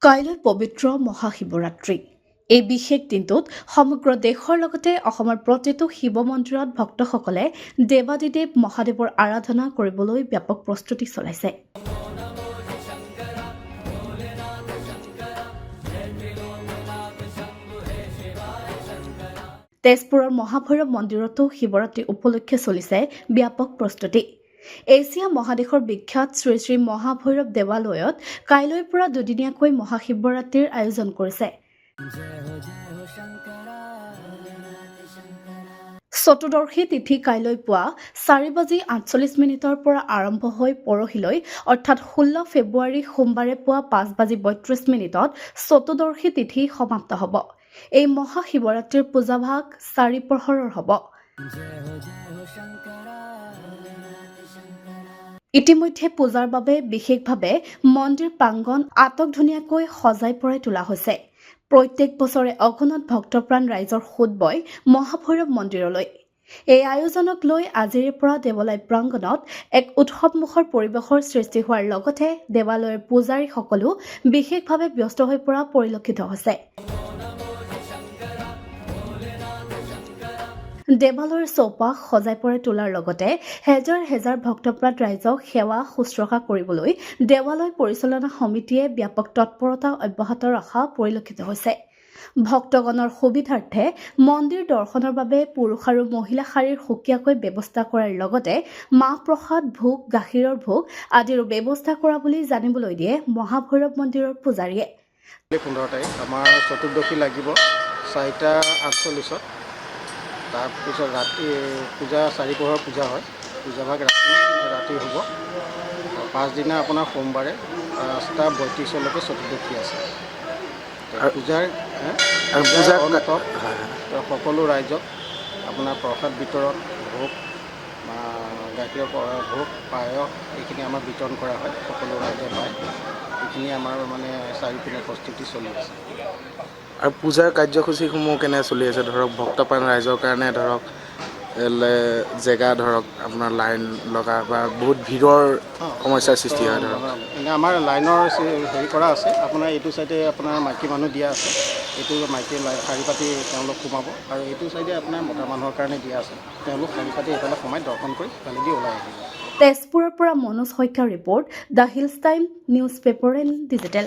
কাইলৈ পবিত্ৰ মহাশিৱৰাত্ৰি। এই বিশেষ দিনটোত সমগ্ৰ দেশৰ লগতে অসমৰ প্ৰতিটো শিৱ মন্দিৰত ভক্তসকলে দেৱাদিদেৱ মহাদেৱৰ আৰাধনা কৰিবলৈ ব্যাপক প্ৰস্তুতি চলাইছে। তেজপুৰৰ মহাভৈৰৱ মন্দিৰতো শিৱৰাত্ৰি উপলক্ষে চলিছে ব্যাপক প্ৰস্তুতি। এছিয়া মহাদেশৰ বিখ্যাত শ্ৰী শ্ৰী মহাভৈৰৱ দেৱালয়ত কাইলৈৰ পৰা দুদিনীয়াকৈ মহাশিৱৰাত্ৰিৰ আয়োজন কৰিছে। চতুৰ্দশী তিথি কাইলৈ পুৱা 4:48 পৰা আৰম্ভ হৈ পৰহিলৈ অৰ্থাৎ 16 ফেব্ৰুৱাৰী সোমবাৰে পুৱা 5:32 চতুৰ্দশী তিথি সমাপ্ত হ'ব। এই মহাশিৱৰাত্ৰিৰ পূজাভাগ 4 প্ৰহৰৰ হ'ব। ইতিমধ্যে পূজাৰ বাবে বিশেষভাৱে মন্দিৰ প্ৰাংগণ আটকধুনীয়াকৈ সজাই পৰাই তোলা হৈছে। প্ৰত্যেক বছৰে অগণন ভক্তপ্ৰাণ ৰাইজৰ সোঁত বয় মহাভৈৰৱ মন্দিৰলৈ। এই আয়োজনক লৈ আজিৰে পৰা দেৱালয় প্ৰাংগণত এক উৎসৱমুখৰ পৰিৱেশৰ সৃষ্টি হোৱাৰ লগতে দেৱালয়ৰ পূজাৰীসকলো বিশেষভাৱে ব্যস্ত হৈ পৰা পৰিলক্ষিত হৈছে। দেৱালয়ৰ চৌপাশ সজাই পৰাই তোলাৰ লগতে হেজাৰ হেজাৰ ভক্তপ্ৰাণ ৰাইজক সেৱা শুশ্ৰূষা কৰিবলৈ দেৱালয় পৰিচালনা সমিতিয়ে ব্যাপক তৎপৰতা অব্যাহত ৰখা পৰিলক্ষিত হৈছে। ভক্তগণৰ সুবিধাৰ্থে মন্দিৰ দৰ্শনৰ বাবে পুৰুষ আৰু মহিলা শাৰীৰ সুকীয়াকৈ ব্যৱস্থা কৰাৰ লগতে মাহ প্ৰসাদ, ভোগ, গাখীৰৰ ভোগ আদিৰো ব্যৱস্থা কৰা বুলি জানিবলৈ দিয়ে মহাভৈৰৱ মন্দিৰৰ পূজাৰীয়ে। 15 তাৰিখ আমাৰ চতুৰ্দশী লাগিব 4:48। তাৰপিছত ৰাতি পূজা 4 প্ৰহৰ পূজা হয়। পূজাভাগ ৰাতি হ'ব। পাছদিনা আপোনাৰ সোমবাৰে 5:32লৈকে চতুৰ্দশী আছে। পূজাৰ অন্তত সকলো ৰাইজক আপোনাৰ প্ৰসাদ বিতৰণ, ভোগ, গাখীৰৰ ভোগ, পায়স এইখিনি আমাৰ বিতৰণ কৰা হয়। সকলো ৰাইজে পায়। এইখিনি আমাৰ মানে চাৰিওপিনে প্ৰস্তুতি চলি আছে। আৰু পূজাৰ কাৰ্যসূচীসমূহ কেনে চলি আছে? ধৰক ভক্তপ্ৰাণ ৰাইজৰ কাৰণে ধৰক জেগা ধৰক আপোনাৰ লাইন লগা বা বহুত ভিৰৰ সমস্যাৰ সৃষ্টি হয়। ধৰক আমাৰ লাইনৰ হেৰি কৰা আছে। আপোনাৰ এইটো চাইডে আপোনাৰ মাইকী মানুহ দিয়া আছে। এইটো মাইকী শাৰী পাতি তেওঁলোক সোমাব আৰু এইটো চাইডে আপোনাৰ মতা মানুহৰ কাৰণে দিয়া আছে। তেওঁলোক শাৰী পাতি এইফালে সোমাই দৰ্শন কৰি ইফালেদি ওলাই আহিব। তেজপুৰৰ পৰা মনোজ শইকীয়াৰ report, the hills time news paper and digital.